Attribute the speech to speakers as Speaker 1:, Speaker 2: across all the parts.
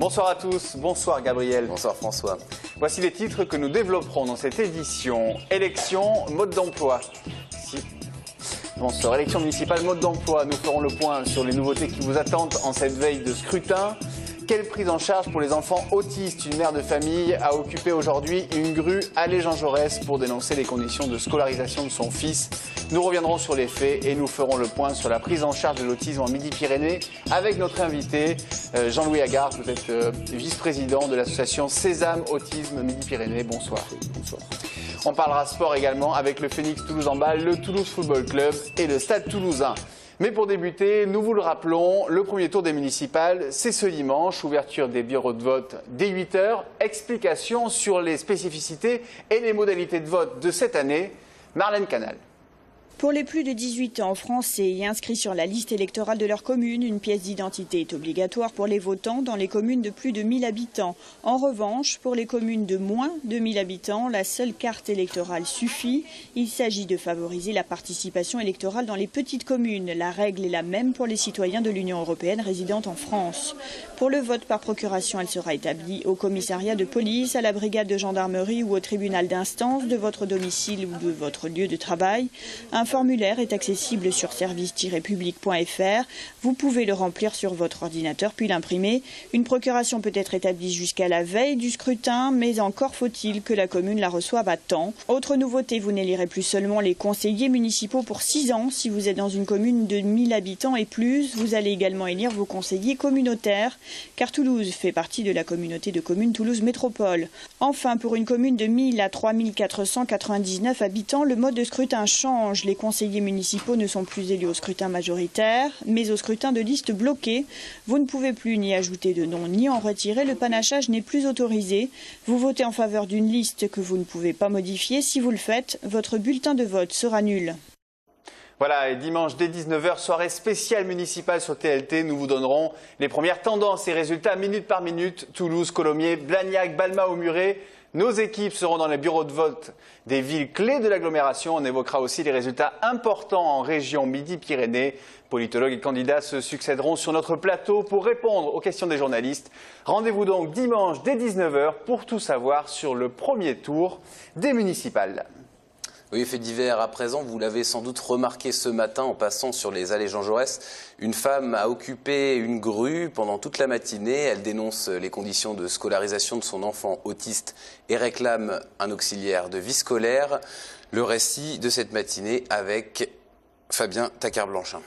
Speaker 1: Bonsoir à tous, bonsoir Gabriel.
Speaker 2: Bonsoir François.
Speaker 1: Voici les titres que nous développerons dans cette édition. Élection, mode d'emploi. Bonsoir, élection municipale, mode d'emploi. Nous ferons le point sur les nouveautés qui vous attendent en cette veille de scrutin. Quelle prise en charge pour les enfants autistes? Une mère de famille a occupé aujourd'hui une grue à Jean Jaurès pour dénoncer les conditions de scolarisation de son fils. Nous reviendrons sur les faits et nous ferons le point sur la prise en charge de l'autisme en Midi-Pyrénées avec notre invité Jean-Louis Agard, vous êtes vice-président de l'association Sésame Autisme Midi-Pyrénées. Bonsoir.
Speaker 2: Bonsoir.
Speaker 1: On parlera sport également avec le Phoenix Toulouse Handball, le Toulouse Football Club et le Stade Toulousain. Mais pour débuter, nous vous le rappelons, le premier tour des municipales, c'est ce dimanche, ouverture des bureaux de vote dès 8 h. Explication sur les spécificités et les modalités de vote de cette année. Marlène Canal.
Speaker 3: Pour les plus de 18 ans français et inscrits sur la liste électorale de leur commune, une pièce d'identité est obligatoire pour les votants dans les communes de plus de 1000 habitants. En revanche, pour les communes de moins de 1000 habitants, la seule carte électorale suffit. Il s'agit de favoriser la participation électorale dans les petites communes. La règle est la même pour les citoyens de l'Union européenne résidant en France. Pour le vote par procuration, elle sera établie au commissariat de police, à la brigade de gendarmerie ou au tribunal d'instance de votre domicile ou de votre lieu de travail. Un formulaire est accessible sur service-public.fr. Vous pouvez le remplir sur votre ordinateur puis l'imprimer. Une procuration peut être établie jusqu'à la veille du scrutin, mais encore faut-il que la commune la reçoive à temps. Autre nouveauté, vous n'élirez plus seulement les conseillers municipaux pour 6 ans. Si vous êtes dans une commune de 1000 habitants et plus, vous allez également élire vos conseillers communautaires, car Toulouse fait partie de la communauté de communes Toulouse Métropole. Enfin, pour une commune de 1000 à 3499 habitants, le mode de scrutin change. Les conseillers municipaux ne sont plus élus au scrutin majoritaire, mais au scrutin de liste bloqué. Vous ne pouvez plus ni ajouter de nom ni en retirer. Le panachage n'est plus autorisé. Vous votez en faveur d'une liste que vous ne pouvez pas modifier. Si vous le faites, votre bulletin de vote sera nul.
Speaker 1: Voilà, et dimanche dès 19 h, soirée spéciale municipale sur TLT. Nous vous donnerons les premières tendances et résultats minute par minute. Toulouse, Colomiers, Blagnac, Balma au Muret. Nos équipes seront dans les bureaux de vote des villes clés de l'agglomération. On évoquera aussi les résultats importants en région Midi-Pyrénées. Politologues et candidats se succéderont sur notre plateau pour répondre aux questions des journalistes. Rendez-vous donc dimanche dès 19 h pour tout savoir sur le premier tour des municipales.
Speaker 2: Oui, fait divers à présent, vous l'avez sans doute remarqué ce matin en passant sur les allées Jean Jaurès. Une femme a occupé une grue pendant toute la matinée. Elle dénonce les conditions de scolarisation de son enfant autiste et réclame un auxiliaire de vie scolaire. Le récit de cette matinée avec Fabien Tacquart-Blanchin.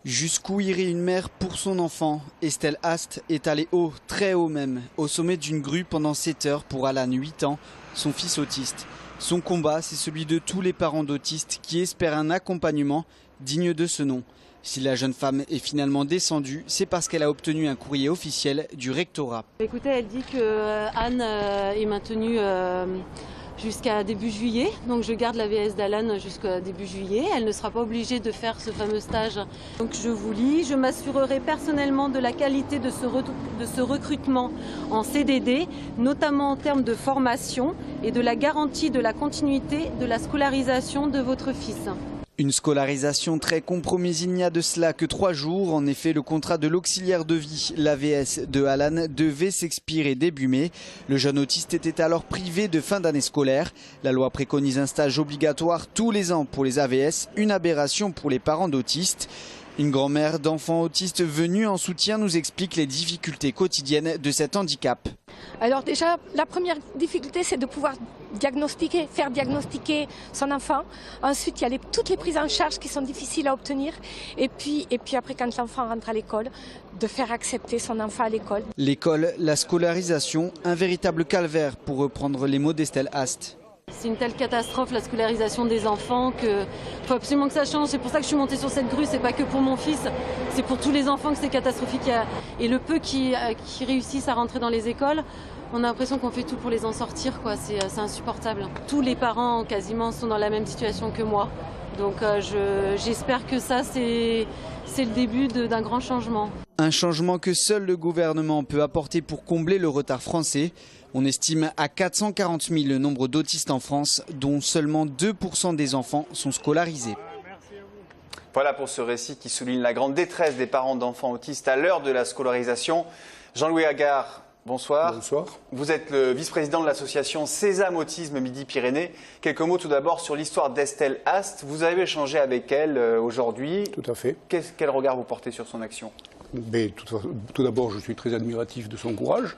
Speaker 4: Jusqu'où irait une mère pour son enfant? Estelle Ast est allée haut, très haut même, au sommet d'une grue pendant 7 heures pour Alan, 8 ans, son fils autiste. Son combat, c'est celui de tous les parents d'autistes qui espèrent un accompagnement digne de ce nom. Si la jeune femme est finalement descendue, c'est parce qu'elle a obtenu un courrier officiel du rectorat.
Speaker 5: Écoutez, elle dit que Anne est maintenue jusqu'à début juillet, donc je garde la VS d'Alan jusqu'à début juillet. Elle ne sera pas obligée de faire ce fameux stage. Donc je vous lis, je m'assurerai personnellement de la qualité de ce recrutement en CDD, notamment en termes de formation et de la garantie de la continuité de la scolarisation de votre fils.
Speaker 4: Une scolarisation très compromise, il n'y a de cela que 3 jours. En effet, le contrat de l'auxiliaire de vie, l'AVS de Alan, devait s'expirer début mai. Le jeune autiste était alors privé de fin d'année scolaire. La loi préconise un stage obligatoire tous les ans pour les AVS, une aberration pour les parents d'autistes. Une grand-mère d'enfants autistes venue en soutien nous explique les difficultés quotidiennes de cet handicap.
Speaker 6: Alors déjà, la première difficulté, c'est de pouvoir faire diagnostiquer son enfant. Ensuite, il y a toutes les prises en charge qui sont difficiles à obtenir. Et puis après, quand l'enfant rentre à l'école, de faire accepter son enfant à l'école.
Speaker 4: L'école, la scolarisation, un véritable calvaire pour reprendre les mots d'Estelle Ast.
Speaker 5: C'est une telle catastrophe, la scolarisation des enfants, qu'il faut absolument que ça change. C'est pour ça que je suis montée sur cette grue. C'est pas que pour mon fils, c'est pour tous les enfants que c'est catastrophique. Et le peu qui réussissent à rentrer dans les écoles, on a l'impression qu'on fait tout pour les en sortir, quoi. C'est insupportable. Tous les parents, quasiment, sont dans la même situation que moi. Donc j'espère que ça, c'est le début d'un grand changement.
Speaker 4: Un changement que seul le gouvernement peut apporter pour combler le retard français. On estime à 440 000 le nombre d'autistes en France, dont seulement 2% des enfants sont scolarisés.
Speaker 1: Voilà pour ce récit qui souligne la grande détresse des parents d'enfants autistes à l'heure de la scolarisation. Jean-Louis Agard, bonsoir.
Speaker 7: Bonsoir.
Speaker 1: Vous êtes le vice-président de l'association Sésame Autisme Midi-Pyrénées. Quelques mots tout d'abord sur l'histoire d'Estelle Haste. Vous avez échangé avec elle aujourd'hui.
Speaker 7: Tout à fait.
Speaker 1: Quel regard vous portez sur son action?
Speaker 7: Mais tout d'abord, je suis très admiratif de son courage.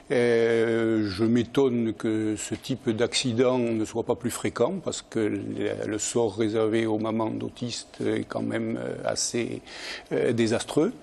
Speaker 7: Je m'étonne que ce type d'accident ne soit pas plus fréquent parce que le sort réservé aux mamans d'autistes est quand même assez désastreux.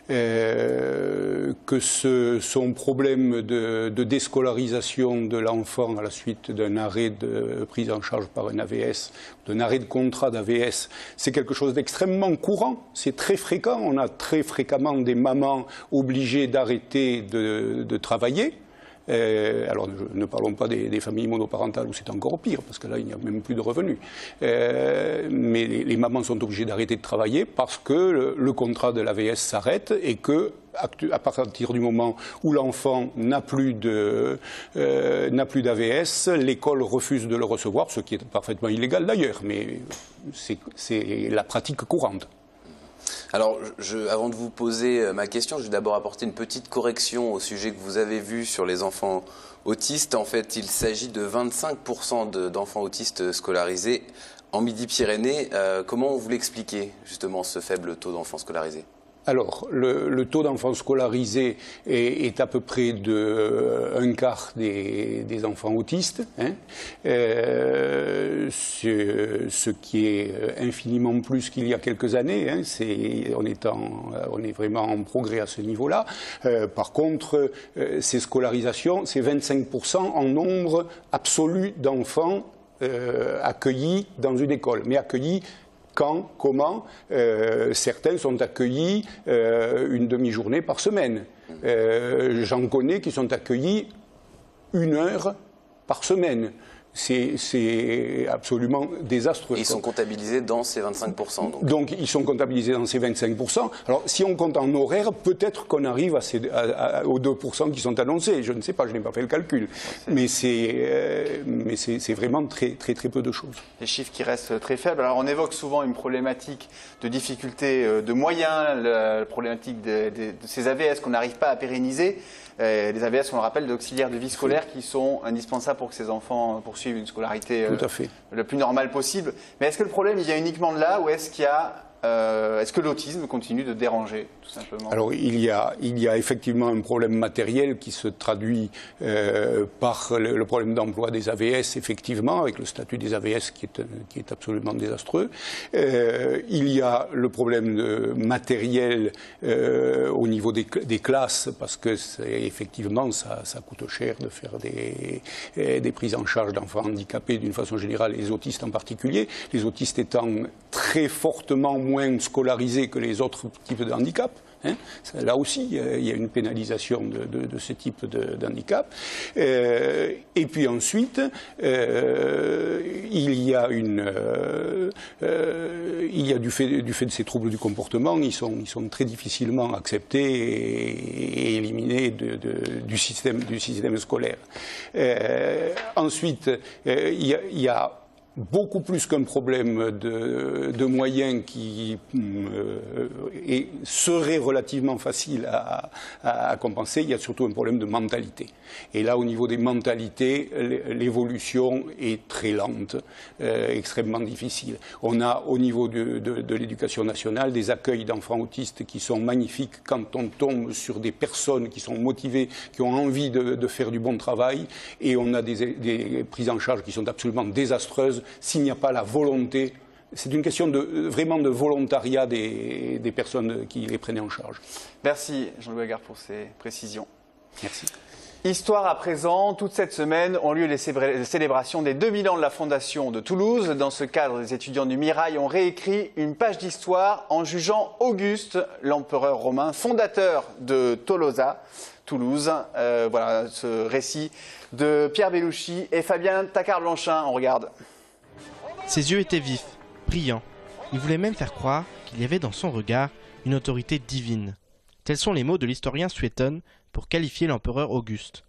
Speaker 7: Que son problème de déscolarisation de l'enfant à la suite d'un arrêt de prise en charge par un AVS, d'un arrêt de contrat d'AVS, c'est quelque chose d'extrêmement courant, c'est très fréquent. On a très fréquemment des mamans obligées d'arrêter de travailler. Alors ne parlons pas des familles monoparentales où c'est encore pire, parce que là il n'y a même plus de revenus. Mais les mamans sont obligées d'arrêter de travailler parce que le contrat de l'AVS s'arrête et que à partir du moment où l'enfant n'a plus d'AVS, l'école refuse de le recevoir, ce qui est parfaitement illégal d'ailleurs, mais c'est la pratique courante.
Speaker 2: Alors, avant de vous poser ma question, je vais d'abord apporter une petite correction au sujet que vous avez vu sur les enfants autistes. En fait, il s'agit de 25% d'enfants autistes scolarisés en Midi-Pyrénées. Comment vous l'expliquez, justement, ce faible taux d'enfants scolarisés ?
Speaker 7: Alors, le taux d'enfants scolarisés est à peu près de un quart des enfants autistes, hein, ce qui est infiniment plus qu'il y a quelques années. Hein, on est vraiment en progrès à ce niveau-là. Par contre, ces scolarisations, c'est 25% en nombre absolu d'enfants accueillis dans une école, mais accueillis quand, comment, certains sont accueillis une demi-journée par semaine. J'en connais qui sont accueillis 1 heure par semaine. C'est absolument désastreux.
Speaker 2: Et ils sont comptabilisés dans ces 25%.
Speaker 7: Donc ils sont comptabilisés dans ces 25%. Alors si on compte en horaire, peut-être qu'on arrive aux 2% qui sont annoncés. Je ne sais pas, je n'ai pas fait le calcul. Mais c'est vraiment très, très, très peu de choses.
Speaker 1: Les chiffres qui restent très faibles. Alors on évoque souvent une problématique de difficulté de moyens, la problématique de ces AVS qu'on n'arrive pas à pérenniser. Les AVS, on le rappelle, d'auxiliaires de vie scolaire qui sont indispensables pour que ces enfants poursuivent une scolarité le plus normale possible. Mais est-ce que le problème il vient uniquement de là ou est-ce que l'autisme continue de déranger, tout simplement? Alors
Speaker 7: il y a effectivement un problème matériel qui se traduit par le problème d'emploi des AVS, effectivement, avec le statut des AVS qui est absolument désastreux. Il y a le problème matériel au niveau des classes, parce que effectivement ça coûte cher de faire des prises en charge d'enfants handicapés d'une façon générale, les autistes en particulier, les autistes étant très fortement moins scolarisés que les autres types de handicap. Hein, là aussi, il y a une pénalisation de ce type d'handicap. Et puis ensuite, il y a du fait de ces troubles du comportement, ils sont très difficilement acceptés et éliminés du système scolaire. Ensuite, il y a beaucoup plus qu'un problème de moyens qui serait relativement facile à compenser, il y a surtout un problème de mentalité. Et là, au niveau des mentalités, l'évolution est très lente, extrêmement difficile. On a au niveau de l'éducation nationale des accueils d'enfants autistes qui sont magnifiques quand on tombe sur des personnes qui sont motivées, qui ont envie de faire du bon travail, et on a des prises en charge qui sont absolument désastreuses s'il n'y a pas la volonté. C'est une question vraiment de volontariat des personnes qui les prenaient en charge.
Speaker 1: Merci Jean-Louis Agard pour ces précisions.
Speaker 7: Merci.
Speaker 1: Histoire à présent, toute cette semaine ont lieu les célébrations des 2000 ans de la Fondation de Toulouse. Dans ce cadre, les étudiants du Mirail ont réécrit une page d'histoire en jugeant Auguste, l'empereur romain, fondateur de Tolosa, Toulouse. Voilà ce récit de Pierre Bellouchi et Fabien Tacard-Blanchin. On regarde.
Speaker 8: Ses yeux étaient vifs, brillants. Il voulait même faire croire qu'il y avait dans son regard une autorité divine. Tels sont les mots de l'historien Suétone pour qualifier l'empereur Auguste.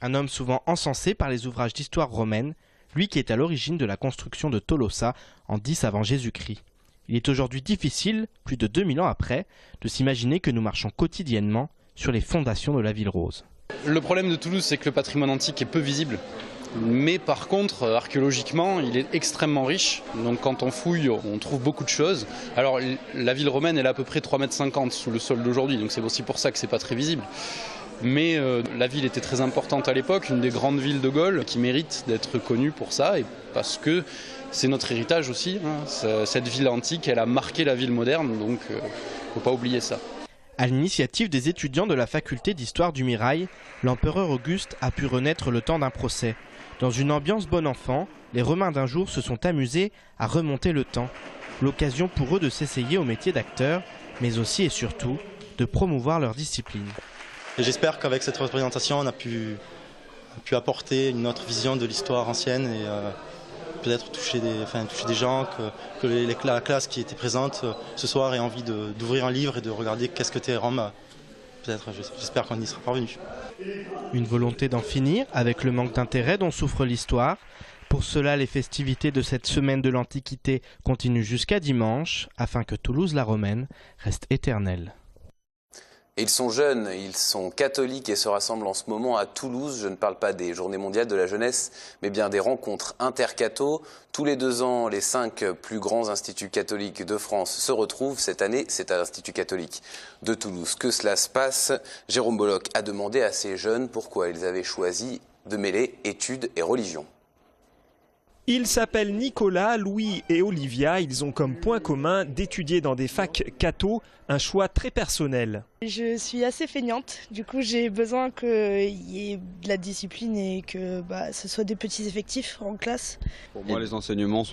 Speaker 8: Un homme souvent encensé par les ouvrages d'histoire romaine, lui qui est à l'origine de la construction de Tolosa en 10 avant Jésus-Christ. Il est aujourd'hui difficile, plus de 2000 ans après, de s'imaginer que nous marchons quotidiennement sur les fondations de la ville rose.
Speaker 9: Le problème de Toulouse, c'est que le patrimoine antique est peu visible. Mais par contre, archéologiquement, il est extrêmement riche. Donc quand on fouille, on trouve beaucoup de choses. Alors la ville romaine, elle est à peu près 3,50 m sous le sol d'aujourd'hui. Donc c'est aussi pour ça que c'est pas très visible. Mais la ville était très importante à l'époque, une des grandes villes de Gaule qui mérite d'être connue pour ça. Et parce que c'est notre héritage aussi. Cette ville antique, elle a marqué la ville moderne. Donc il ne faut pas oublier ça.
Speaker 8: À l'initiative des étudiants de la faculté d'histoire du Mirail, l'empereur Auguste a pu renaître le temps d'un procès. Dans une ambiance bon enfant, les Romains d'un jour se sont amusés à remonter le temps. L'occasion pour eux de s'essayer au métier d'acteur, mais aussi et surtout de promouvoir leur discipline.
Speaker 10: Et j'espère qu'avec cette représentation, on a pu apporter une autre vision de l'histoire ancienne et peut-être toucher des gens, que la classe qui était présente ce soir ait envie d'ouvrir un livre et de regarder qu'est-ce que était Rome. Peut-être, j'espère qu'on y sera parvenu.
Speaker 8: Une volonté d'en finir avec le manque d'intérêt dont souffre l'histoire. Pour cela, les festivités de cette semaine de l'Antiquité continuent jusqu'à dimanche, afin que Toulouse-la-Romaine reste éternelle.
Speaker 2: Et ils sont jeunes, ils sont catholiques et se rassemblent en ce moment à Toulouse. Je ne parle pas des Journées mondiales de la jeunesse, mais bien des rencontres intercatho. Tous les 2 ans, les 5 plus grands instituts catholiques de France se retrouvent. Cette année, c'est à l'Institut catholique de Toulouse que cela se passe. Jérôme Bolloc a demandé à ces jeunes pourquoi ils avaient choisi de mêler études et religion.
Speaker 11: Ils s'appellent Nicolas, Louis et Olivia. Ils ont comme point commun d'étudier dans des facs catho, un choix très personnel.
Speaker 12: Je suis assez feignante, du coup j'ai besoin qu'il y ait de la discipline et que ce soit des petits effectifs en classe.
Speaker 13: Pour moi les enseignements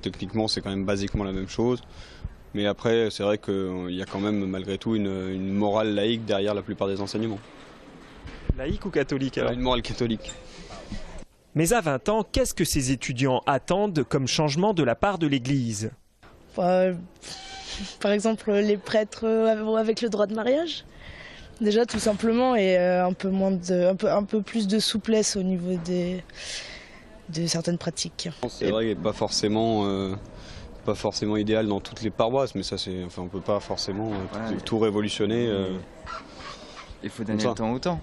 Speaker 13: techniquement c'est quand même basiquement la même chose. Mais après c'est vrai qu'il y a quand même malgré tout une morale laïque derrière la plupart des enseignements.
Speaker 11: Laïque ou catholique alors ?
Speaker 13: Une morale catholique.
Speaker 11: Mais à 20 ans, qu'est-ce que ces étudiants attendent comme changement de la part de l'Église ?
Speaker 12: Par exemple, les prêtres avec le droit de mariage. Déjà, tout simplement, et un peu plus de souplesse au niveau de certaines pratiques.
Speaker 13: C'est vrai qu'il n'est pas forcément idéal dans toutes les paroisses, mais ça, on ne peut pas forcément tout révolutionner.
Speaker 14: Il faut donner le temps au temps.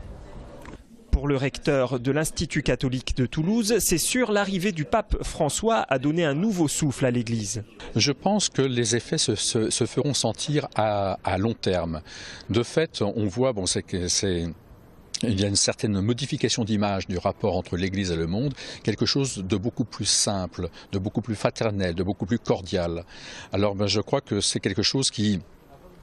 Speaker 11: Pour le recteur de l'Institut catholique de Toulouse, c'est sûr, l'arrivée du pape François a donné un nouveau souffle à l'Église.
Speaker 15: Je pense que les effets se feront sentir à long terme. De fait, on voit, il y a une certaine modification d'image du rapport entre l'Église et le monde, quelque chose de beaucoup plus simple, de beaucoup plus fraternel, de beaucoup plus cordial. Alors je crois que c'est quelque chose qui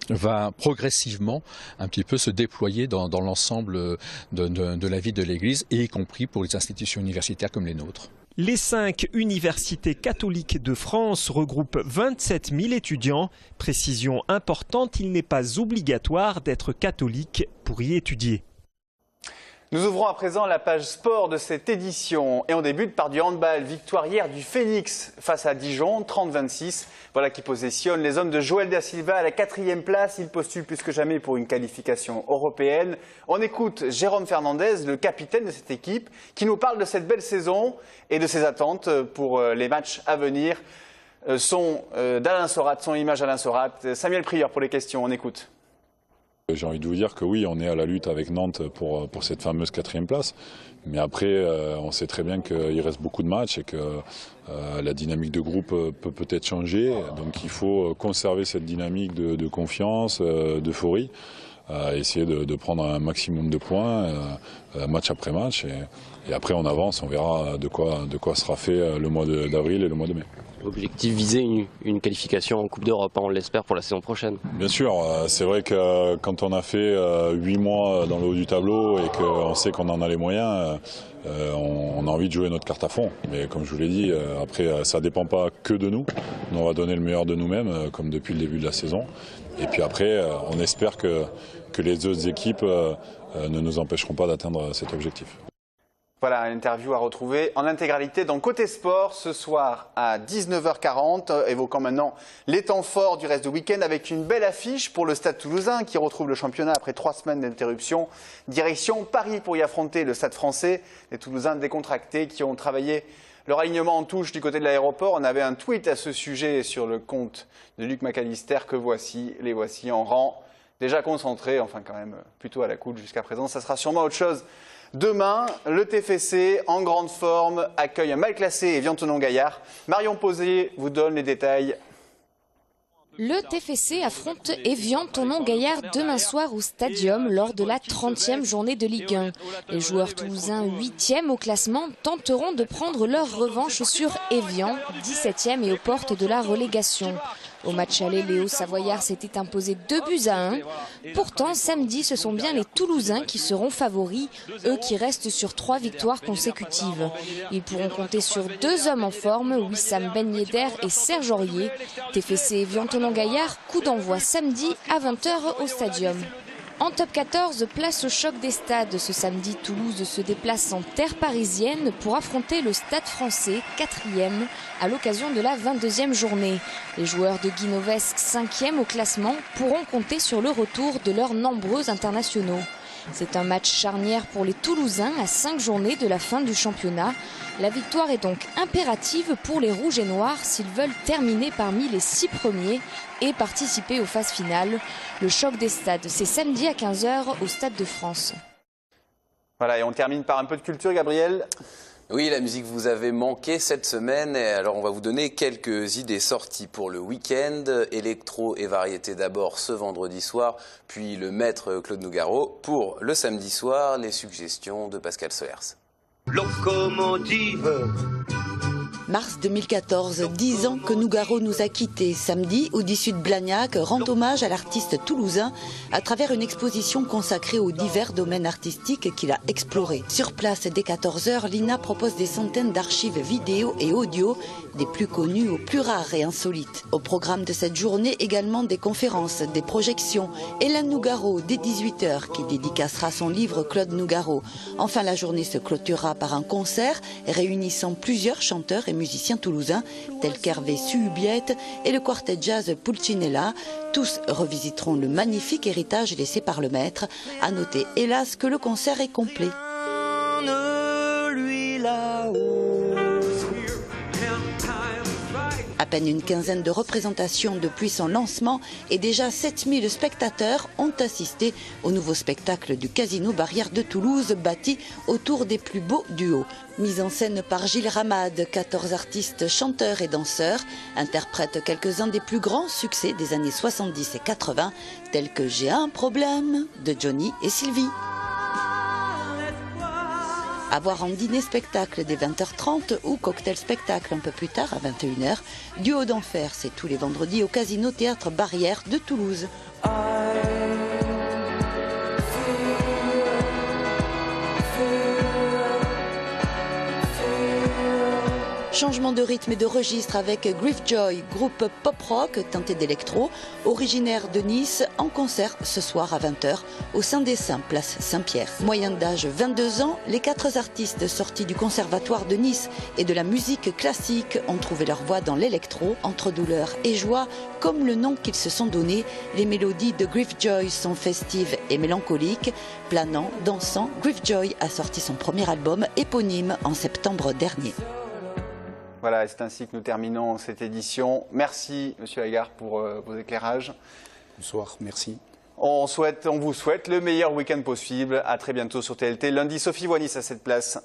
Speaker 15: va progressivement un petit peu se déployer dans l'ensemble de la vie de l'Église, y compris pour les institutions universitaires comme les nôtres.
Speaker 11: Les 5 universités catholiques de France regroupent 27 000 étudiants. Précision importante, il n'est pas obligatoire d'être catholique pour y étudier.
Speaker 1: Nous ouvrons à présent la page sport de cette édition et on débute par du handball. Victoire hier du Phoenix face à Dijon, 30-26. Voilà qui positionne les hommes de Joël Da Silva à la 4e place. Ils postulent plus que jamais pour une qualification européenne. On écoute Jérôme Fernandez, le capitaine de cette équipe, qui nous parle de cette belle saison et de ses attentes pour les matchs à venir. Son image Alain Sorat, Samuel Prieur pour les questions, on écoute.
Speaker 16: J'ai envie de vous dire que oui, on est à la lutte avec Nantes pour cette fameuse 4e place. Mais après, on sait très bien qu'il reste beaucoup de matchs et que la dynamique de groupe peut peut-être changer. Donc il faut conserver cette dynamique de confiance, d'euphorie. Essayer de prendre un maximum de points match après match. Et après, on avance, on verra de quoi sera fait le mois d'avril et le mois de mai.
Speaker 17: Objectif, viser une qualification en Coupe d'Europe, on l'espère pour la saison prochaine.
Speaker 16: Bien sûr, c'est vrai que quand on a fait 8 mois dans le haut du tableau et qu'on sait qu'on en a les moyens, on a envie de jouer notre carte à fond. Mais comme je vous l'ai dit, après ça ne dépend pas que de nous. On va donner le meilleur de nous-mêmes, comme depuis le début de la saison. Et puis après, on espère que les autres équipes ne nous empêcheront pas d'atteindre cet objectif.
Speaker 1: Voilà, une interview à retrouver en intégralité dans Côté Sport ce soir à 19h40, évoquant maintenant les temps forts du reste du week-end avec une belle affiche pour le Stade Toulousain qui retrouve le championnat après 3 semaines d'interruption. Direction Paris pour y affronter le Stade Français. Les Toulousains décontractés qui ont travaillé leur alignement en touche du côté de l'aéroport. On avait un tweet à ce sujet sur le compte de Luc McAllister que les voici en rang. déjà concentrés, enfin quand même plutôt à la cool jusqu'à présent. Ça sera sûrement autre chose demain. Le TFC, en grande forme, accueille un mal classé Évian-Thonon-Gaillard. Marion Posé vous donne les détails.
Speaker 18: Le TFC affronte Évian-Thonon-Gaillard demain soir au Stadium lors de la 30e journée de Ligue 1. Les joueurs toulousains 8e au classement tenteront de prendre leur revanche sur Évian, 17e et aux portes de la relégation. Au match aller, Léo Savoyard s'était imposé 2-1. Pourtant, samedi, ce sont bien les Toulousains qui seront favoris, eux qui restent sur 3 victoires consécutives. Ils pourront compter sur 2 hommes en forme, Wissam Ben Yedder et Serge Aurier. TFC Évian-Thonon-Gaillard, coup d'envoi samedi à 20h au Stadium. En top 14, place au choc des stades. Ce samedi, Toulouse se déplace en terre parisienne pour affronter le Stade français, 4e, à l'occasion de la 22e journée. Les joueurs de Guinovès, 5e au classement, pourront compter sur le retour de leurs nombreux internationaux. C'est un match charnière pour les Toulousains à 5 journées de la fin du championnat. La victoire est donc impérative pour les Rouges et Noirs s'ils veulent terminer parmi les 6 premiers et participer aux phases finales. Le choc des stades, c'est samedi à 15h au Stade de France.
Speaker 1: Voilà, et on termine par un peu de culture, Gabriel.
Speaker 2: Oui, la musique vous avait manqué cette semaine, et alors on va vous donner quelques idées sorties pour le week-end. Électro et variété d'abord ce vendredi soir, puis le maître Claude Nougaro pour le samedi soir, les suggestions de Pascal Soers.
Speaker 19: Locomotive. Mars 2014, 10 ans que Nougaro nous a quittés. Samedi, Audi Sud Blagnac rend hommage à l'artiste toulousain à travers une exposition consacrée aux divers domaines artistiques qu'il a explorés. Sur place, dès 14h, l'INA propose des centaines d'archives vidéo et audio, des plus connus aux plus rares et insolites. Au programme de cette journée, également des conférences, des projections. Hélène Nougaro, dès 18h, qui dédicacera son livre Claude Nougaro. Enfin, la journée se clôturera par un concert réunissant plusieurs chanteurs et musiciens toulousains tels qu'Hervé Suhubiette et le quartet jazz Pulcinella. Tous revisiteront le magnifique héritage laissé par le maître. À noter, hélas, que le concert est complet. À peine une quinzaine de représentations depuis son lancement et déjà 7000 spectateurs ont assisté au nouveau spectacle du Casino Barrière de Toulouse bâti autour des plus beaux duos. Mise en scène par Gilles Ramade, 14 artistes, chanteurs et danseurs interprètent quelques-uns des plus grands succès des années 70 et 80 tels que J'ai un problème de Johnny et Sylvie. À voir en dîner-spectacle dès 20h30 ou cocktail-spectacle un peu plus tard à 21h. Duo d'enfer, c'est tous les vendredis au Casino Théâtre Barrière de Toulouse. Changement de rythme et de registre avec Griffjoy, groupe pop-rock teinté d'électro, originaire de Nice, en concert ce soir à 20h au Saint-des-Saints, place Saint-Pierre. Moyenne d'âge 22 ans, les 4 artistes sortis du Conservatoire de Nice et de la musique classique ont trouvé leur voix dans l'électro, entre douleur et joie, comme le nom qu'ils se sont donné. Les mélodies de Griffjoy sont festives et mélancoliques, planant, dansant. Griffjoy a sorti son premier album éponyme en septembre dernier.
Speaker 1: Voilà, c'est ainsi que nous terminons cette édition. Merci, Monsieur Lagarde, pour vos éclairages.
Speaker 7: Bonsoir, merci.
Speaker 1: On vous souhaite le meilleur week-end possible. À très bientôt sur TLT. Lundi, Sophie Voinis à cette place.